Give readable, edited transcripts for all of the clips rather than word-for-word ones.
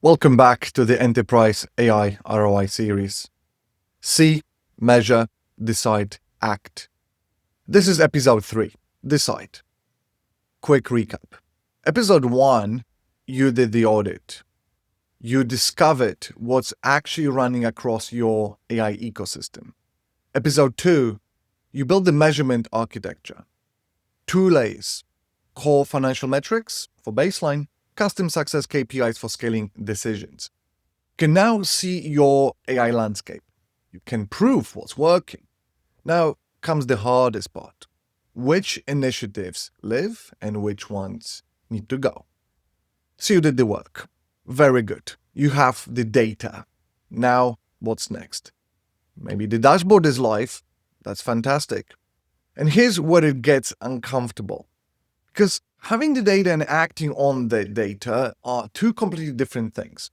Welcome back to the Enterprise AI ROI series. See, measure, decide, act. This is episode 3, Decide. Quick recap. Episode 1, you did the audit. You discovered what's actually running across your AI ecosystem. Episode 2, you built the measurement architecture. 2 layers, core financial metrics for baseline, custom success KPIs for scaling decisions. You can now see your AI landscape. You can prove what's working. Now comes the hardest part. Which initiatives live and which ones need to go? So you did the work. Very good. You have the data. Now what's next? Maybe the dashboard is live. That's fantastic. And here's where it gets uncomfortable. Because having the data and acting on the data are 2 completely different things.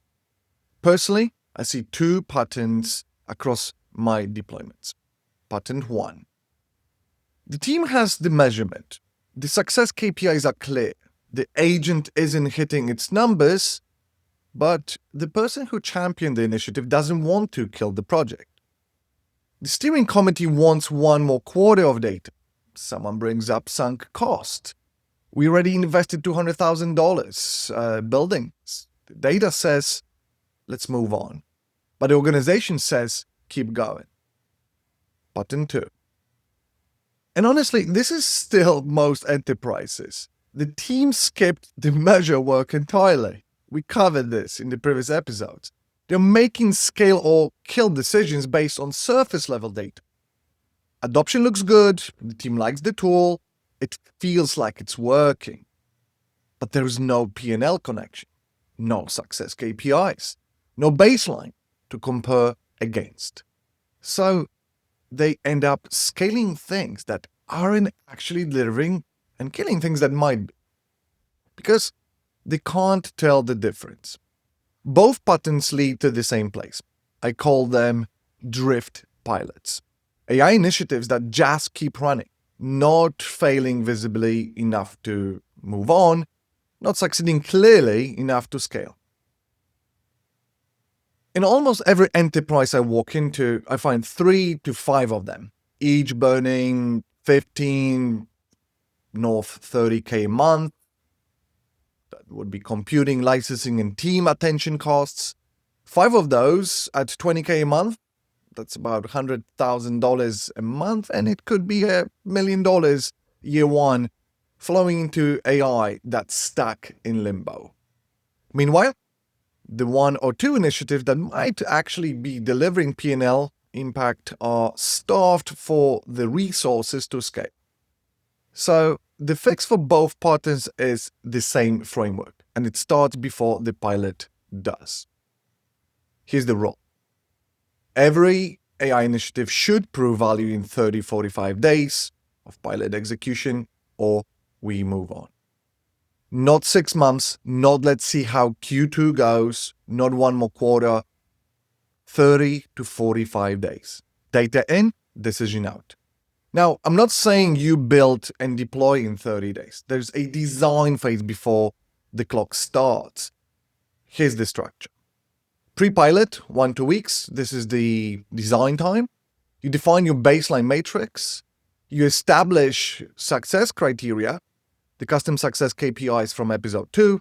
Personally, I see 2 patterns across my deployments. Pattern 1. The team has the measurement. The success KPIs are clear. The agent isn't hitting its numbers, but the person who championed the initiative doesn't want to kill the project. The steering committee wants 1 more quarter of data. Someone brings up sunk cost. We already invested $200,000 building. The data says, let's move on. But the organization says, keep going. Button 2. And honestly, this is still most enterprises. The team skipped the measure work entirely. We covered this in the previous episodes. They're making scale or kill decisions based on surface level data. Adoption looks good. The team likes the tool. It feels like it's working, but there is no P&L connection, no success KPIs, no baseline to compare against. So they end up scaling things that aren't actually delivering and killing things that might be, because they can't tell the difference. Both patterns lead to the same place. I call them drift pilots, AI initiatives that just keep running. Not failing visibly enough to move on, not succeeding clearly enough to scale. In almost every enterprise I walk into, I find 3 to 5 of them, each burning 15, north 30K a month. That would be computing, licensing, and team attention costs. 5 of those at 20K a month. That's about $100,000 a month, and it could be $1 million year 1, flowing into AI that's stuck in limbo. Meanwhile, the 1 or 2 initiatives that might actually be delivering P&L impact are starved for the resources to scale. So the fix for both patterns is the same framework, and it starts before the pilot does. Here's the rule. Every AI initiative should prove value in 30-45 days of pilot execution, or we move on. Not 6 months, not let's see how Q2 goes, not 1 more quarter, 30 to 45 days. Data in, decision out. Now, I'm not saying you build and deploy in 30 days. There's a design phase before the clock starts. Here's the structure. Pre-pilot, 1-2 weeks. This is the design time. You define your baseline matrix. You establish success criteria, the custom success KPIs from episode 2,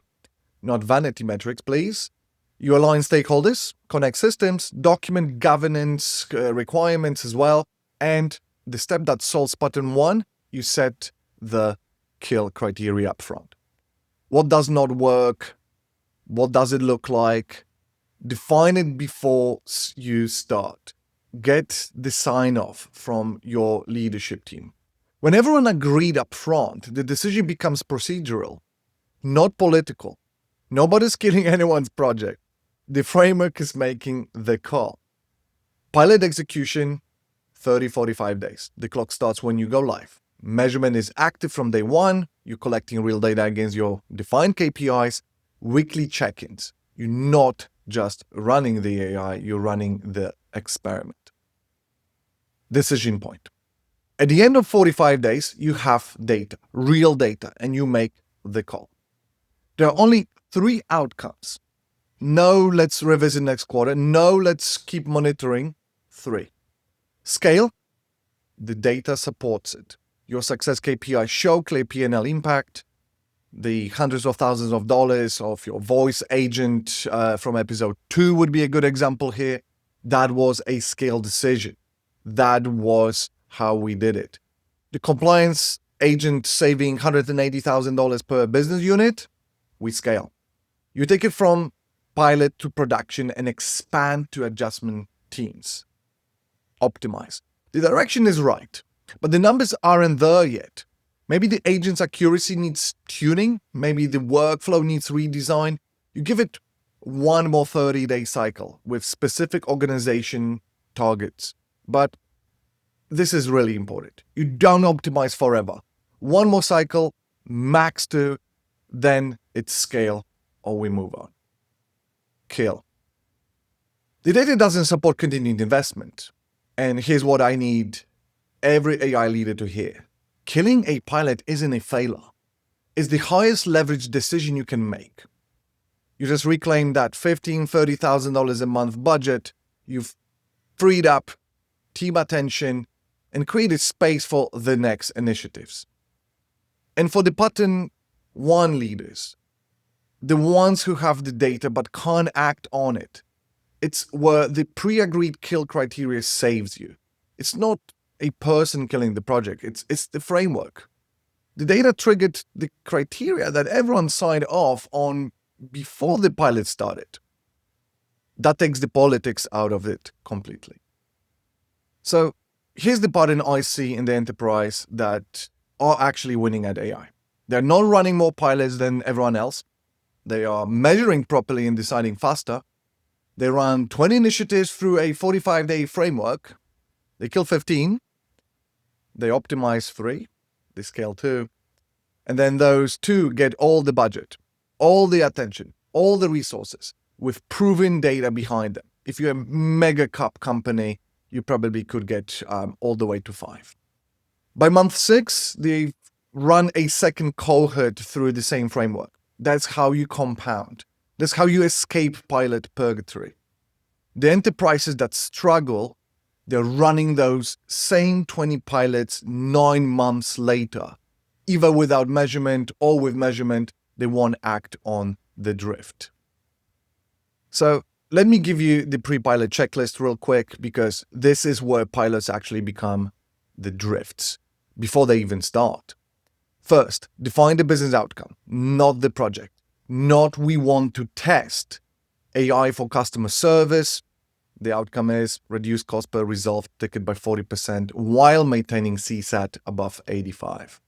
not vanity metrics, please. You align stakeholders, connect systems, document governance requirements as well. And the step that solves pattern 1, you set the kill criteria up front. What does not work? What does it look like? Define it before you start. Get the sign-off from your leadership team. When everyone agreed up front, the decision becomes procedural, not political. Nobody's killing anyone's project. The framework is making the call. Pilot execution, 30-45 days. The clock starts when you go live. Measurement is active from day 1. You're collecting real data against your defined KPIs. Weekly check-ins. You're not just running the AI, you're running the experiment. Decision point. At the end of 45 days, you have data, real data, and you make the call. There are only 3 outcomes. No, let's revisit next quarter. No, let's keep monitoring. 3. Scale. The data supports it. Your success KPIs show clear P&L impact. The hundreds of thousands of dollars of your voice agent from episode 2 would be a good example here. That was a scale decision. That was how we did it. The compliance agent saving $180,000 per business unit, we scale. You take it from pilot to production and expand to adjustment teams. Optimize. The direction is right, but the numbers aren't there yet. Maybe the agent's accuracy needs tuning. Maybe the workflow needs redesign. You give it one more 30-day cycle with specific organization targets. But this is really important. You don't optimize forever. One more cycle, max 2, then it's scale or we move on. Kill. The data doesn't support continued investment. And here's what I need every AI leader to hear. Killing a pilot isn't a failure. It's the highest leverage decision you can make. You just reclaim that $15,000, $30,000 a month budget. You've freed up team attention and created space for the next initiatives. And for the button 1 leaders, the ones who have the data but can't act on it, it's where the pre-agreed kill criteria saves you. It's not a person killing the project. It's the framework. The data triggered the criteria that everyone signed off on before the pilot started. That takes the politics out of it completely. So here's the pattern I see in the enterprise that are actually winning at AI. They're not running more pilots than everyone else. They are measuring properly and deciding faster. They run 20 initiatives through a 45-day framework. They kill 15. They optimize 3. They scale 2. And then those 2 get all the budget, all the attention, all the resources with proven data behind them. If you're a mega cap company, you probably could get all the way to 5. By month 6, they run a second cohort through the same framework. That's how you compound. That's how you escape pilot purgatory. The enterprises that struggle, they're running those same 20 pilots 9 months later. Either without measurement or with measurement, they won't act on the drift. So let me give you the pre-pilot checklist real quick, because this is where pilots actually become the drifts before they even start. First, define the business outcome, not the project. Not we want to test AI for customer service. The outcome is reduce cost per resolved ticket by 40% while maintaining CSAT above 85.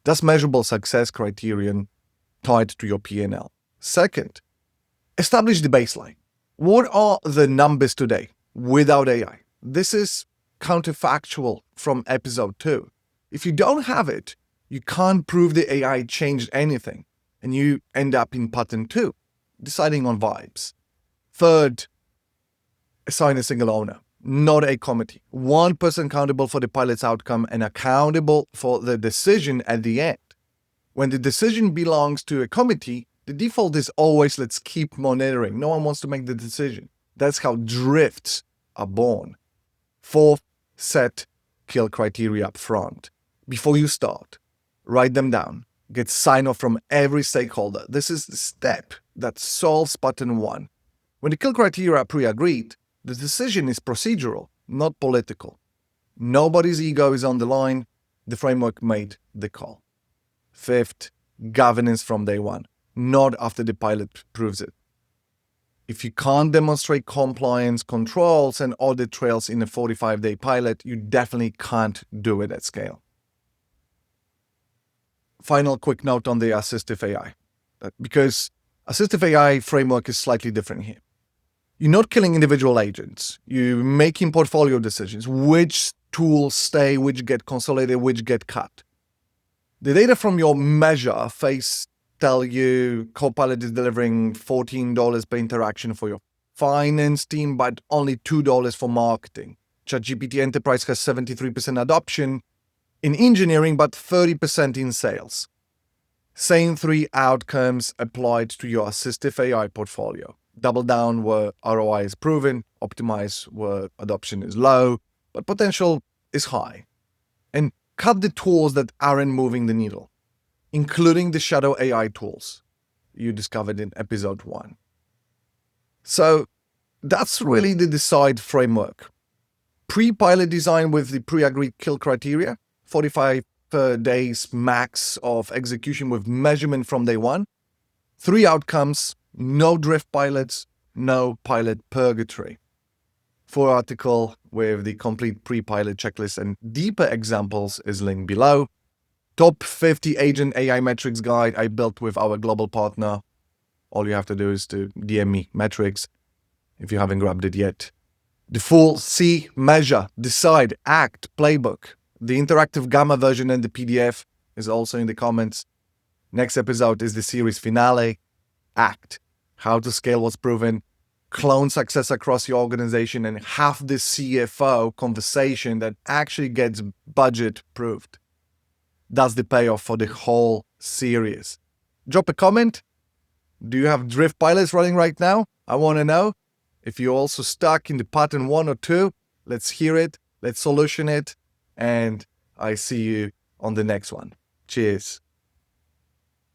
That's measurable success criterion tied to your P&L. Second, establish the baseline. What are the numbers today without AI? This is counterfactual from episode 2. If you don't have it, you can't prove the AI changed anything, and you end up in pattern 2, deciding on vibes. Third, assign a single owner, not a committee. One person accountable for the pilot's outcome and accountable for the decision at the end. When the decision belongs to a committee, the default is always let's keep monitoring. No one wants to make the decision. That's how drifts are born. Fourth, set kill criteria up front. Before you start, write them down. Get sign-off from every stakeholder. This is the step that solves pattern 1. When the kill criteria are pre-agreed, the decision is procedural, not political. Nobody's ego is on the line. The framework made the call. Fifth, governance from day 1, not after the pilot proves it. If you can't demonstrate compliance controls and audit trails in a 45-day pilot, you definitely can't do it at scale. Final quick note on the assistive AI, because assistive AI framework is slightly different here. You're not killing individual agents. You're making portfolio decisions. Which tools stay, which get consolidated, which get cut. The data from your measure phase tell you Copilot is delivering $14 per interaction for your finance team, but only $2 for marketing. ChatGPT Enterprise has 73% adoption in engineering, but 30% in sales. Same 3 outcomes applied to your assistive AI portfolio. Double down where ROI is proven, optimize where adoption is low, but potential is high. And cut the tools that aren't moving the needle, including the shadow AI tools you discovered in episode 1. So that's really the decide framework. Pre-pilot design with the pre-agreed kill criteria, 45 days max of execution with measurement from day one. 3 outcomes, no drift pilots, no pilot purgatory. Full article with the complete pre-pilot checklist and deeper examples is linked below. Top 50 agent AI metrics guide I built with our global partner. All you have to do is to DM me metrics if you haven't grabbed it yet. The full see, measure, decide, act playbook. The interactive gamma version and the PDF is also in the comments. Next episode is the series finale, act. How to scale what's proven, clone success across your organization, and have this CFO conversation that actually gets budget approved. That's the payoff for the whole series. Drop a comment. Do you have drift pilots running right now? I want to know. If you're also stuck in the pattern 1 or 2, let's hear it, let's solution it, and I see you on the next one. Cheers.